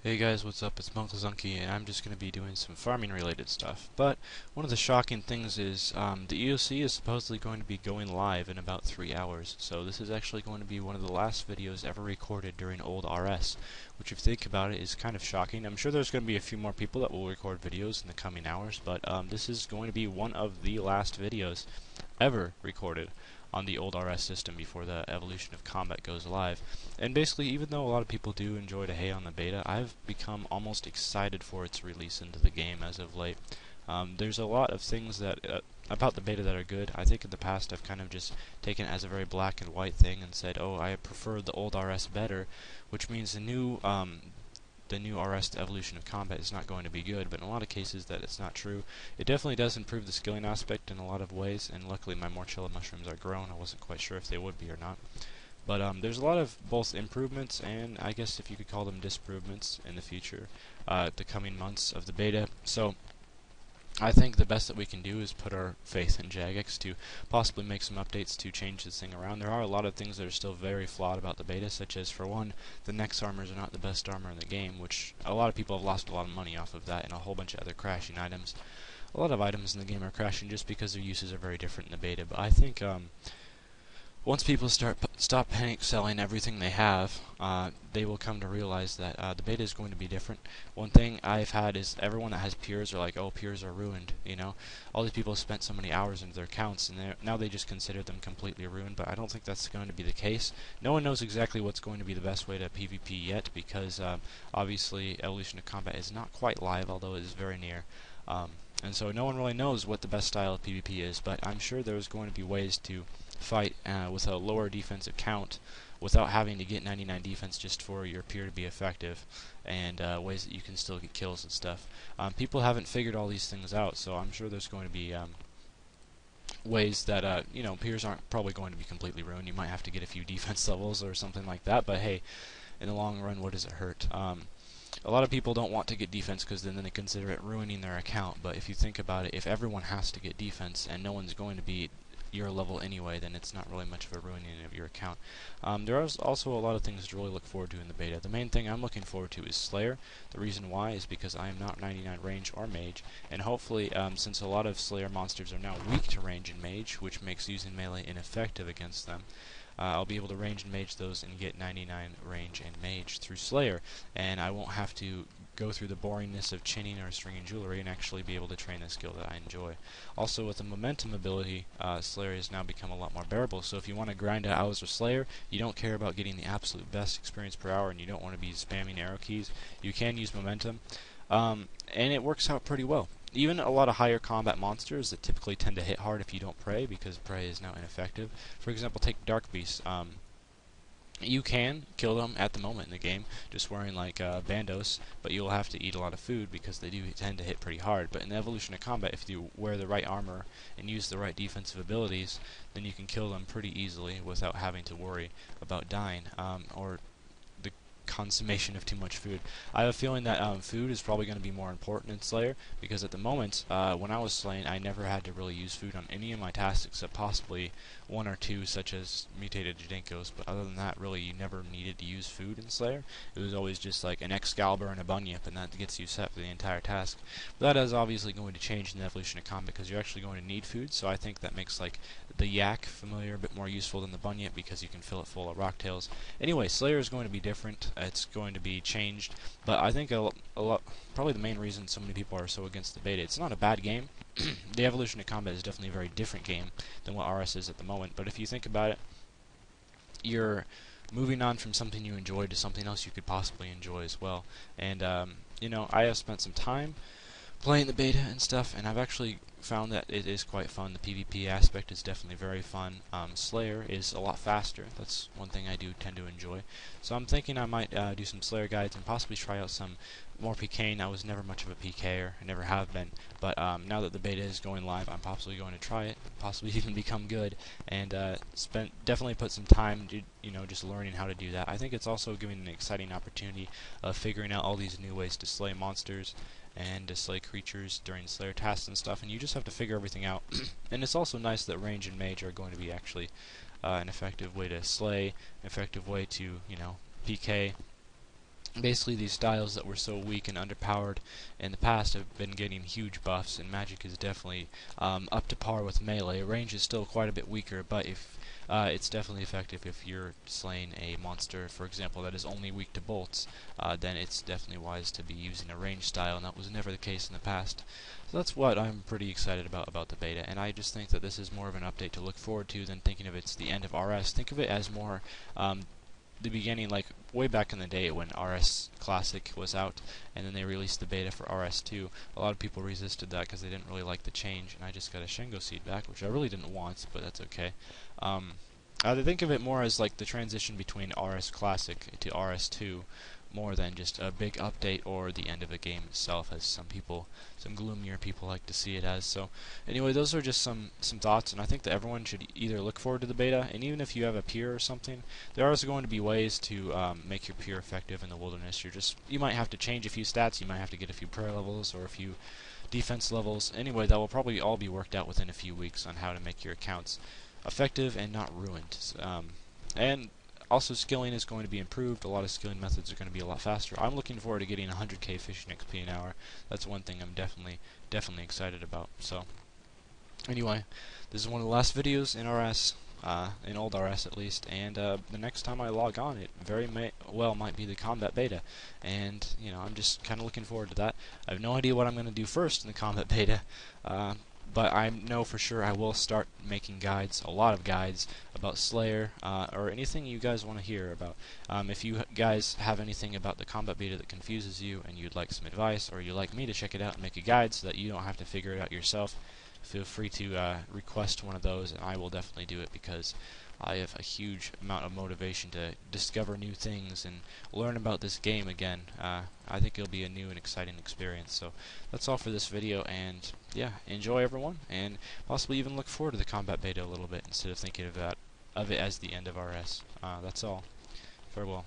Hey guys, what's up? It's Zunky, and I'm just going to be doing some farming related stuff. But one of the shocking things is the EoC is supposedly going to be going live in about 3 hours. So this is actually going to be one of the last videos ever recorded during Old RS, which if you think about it is kind of shocking. I'm sure there's going to be a few more people that will record videos in the coming hours, but this is going to be one of the last videos ever recorded on the old RS system before the evolution of combat goes live. And basically, even though a lot of people do enjoy to hate on the beta, I've become almost excited for its release into the game as of late. There's a lot of things that about the beta that are good. I think in the past I've kind of just taken it as a very black and white thing and said, oh, I prefer the old RS better, which means the new RS evolution of combat is not going to be good, but in a lot of cases that it's not true. It definitely does improve the skilling aspect in a lot of ways, and luckily my Morchella mushrooms are grown. I wasn't quite sure if they would be or not. But there's a lot of both improvements and I guess if you could call them disprovements in the future, the coming months of the beta. So I think the best that we can do is put our faith in Jagex to possibly make some updates to change this thing around. There are a lot of things that are still very flawed about the beta, such as, for one, the Nex armors are not the best armor in the game, which a lot of people have lost a lot of money off of that, and a whole bunch of other crashing items. A lot of items in the game are crashing just because their uses are very different in the beta, but I think once people stop panic selling everything they have, they will come to realize that the beta is going to be different. One thing I've had is everyone that has peers are like, oh, peers are ruined, you know? All these people have spent so many hours into their accounts, and now they just consider them completely ruined, but I don't think that's going to be the case. No one knows exactly what's going to be the best way to PvP yet, because obviously Evolution of Combat is not quite live, although it is very near. And so no one really knows what the best style of PvP is, but I'm sure there's going to be ways to fight with a lower defensive count without having to get 99 defense just for your peer to be effective, and ways that you can still get kills and stuff. People haven't figured all these things out, so I'm sure there's going to be ways that peers aren't probably going to be completely ruined. You might have to get a few defense levels or something like that, but hey, in the long run, what does it hurt? A lot of people don't want to get defense because then they consider it ruining their account, but if you think about it, if everyone has to get defense and no one's going to be your level anyway, then it's not really much of a ruining of your account. There are also a lot of things to really look forward to in the beta. The main thing I'm looking forward to is Slayer. The reason why is because I am not 99 range or mage, and hopefully, since a lot of Slayer monsters are now weak to range and mage, which makes using melee ineffective against them, I'll be able to range and mage those and get 99 range and mage through Slayer, and I won't have to go through the boringness of chinning or stringing jewelry and actually be able to train a skill that I enjoy. Also, with the momentum ability, Slayer has now become a lot more bearable, so if you want to grind out hours with Slayer, you don't care about getting the absolute best experience per hour and you don't want to be spamming arrow keys, you can use momentum, and it works out pretty well. Even a lot of higher combat monsters that typically tend to hit hard if you don't pray, because pray is now ineffective. For example, take Dark Beasts. You can kill them at the moment in the game, just wearing like bandos, but you'll have to eat a lot of food because they do tend to hit pretty hard. But in the Evolution of Combat, if you wear the right armor and use the right defensive abilities, then you can kill them pretty easily without having to worry about dying, or the consummation of too much food. I have a feeling that food is probably going to be more important in Slayer, because at the moment, when I was slaying, I never had to really use food on any of my tasks except possibly one or two, such as mutated Jidenkos, but other than that, really, you never needed to use food in Slayer. It was always just like an Excalibur and a Bunyip, and that gets you set for the entire task. But that is obviously going to change in the Evolution of Combat, because you're actually going to need food, so I think that makes like the Yak familiar a bit more useful than the Bunyip, because you can fill it full of rocktails. Anyway, Slayer is going to be different. It's going to be changed, but I think a lot, probably the main reason so many people are so against the beta, it's not a bad game. The Evolution of Combat is definitely a very different game than what RS is at the moment, but if you think about it, you're moving on from something you enjoyed to something else you could possibly enjoy as well. And I have spent some time playing the beta and stuff, and I've actually found that it is quite fun. The PvP aspect is definitely very fun. Slayer is a lot faster. That's one thing I do tend to enjoy. So I'm thinking I might do some Slayer guides and possibly try out some more PKing. I was never much of a PKer. I never have been. But now that the beta is going live, I'm possibly going to try it, possibly even become good, and definitely put some time to, just learning how to do that. I think it's also giving an exciting opportunity of figuring out all these new ways to slay monsters and to slay creatures during Slayer tasks and stuff, and you just have to figure everything out. And it's also nice that range and mage are going to be actually an effective way to slay, an effective way to, PK, Basically, these styles that were so weak and underpowered in the past have been getting huge buffs, and magic is definitely up to par with melee. Range is still quite a bit weaker, but if it's definitely effective if you're slaying a monster, for example, that is only weak to bolts, then it's definitely wise to be using a range style, and that was never the case in the past. So that's what I'm pretty excited about the beta, and I just think that this is more of an update to look forward to than thinking of it's the end of RS. Think of it as more the beginning, like way back in the day when RS Classic was out, and then they released the beta for RS2. A lot of people resisted that because they didn't really like the change, and I just got a Shingo seed back, which I really didn't want, but that's okay. I think of it more as like the transition between RS Classic to RS2, more than just a big update or the end of a game itself, as some gloomier people like to see it as. So anyway, those are just some thoughts, and I think that everyone should either look forward to the beta, and even if you have a peer or something, there are also going to be ways to make your peer effective in the wilderness. You might have to change a few stats, you might have to get a few prayer levels or a few defense levels. Anyway, that will probably all be worked out within a few weeks on how to make your accounts effective and not ruined. And also, skilling is going to be improved. A lot of skilling methods are going to be a lot faster. I'm looking forward to getting 100k fishing XP an hour. That's one thing I'm definitely excited about. So, anyway, this is one of the last videos in RS, in Old RS at least, and the next time I log on, it very well might be the combat beta, and you know, I'm just kind of looking forward to that. I have no idea what I'm going to do first in the combat beta. But I know for sure I will start making guides, a lot of guides, about Slayer, or anything you guys want to hear about. If you guys have anything about the combat beta that confuses you and you'd like some advice, or you'd like me to check it out and make a guide so that you don't have to figure it out yourself, feel free to request one of those, and I will definitely do it, because I have a huge amount of motivation to discover new things and learn about this game again. I think it'll be a new and exciting experience. So that's all for this video, and yeah, enjoy everyone, and possibly even look forward to the combat beta a little bit instead of thinking of it as the end of RS. That's all. Farewell.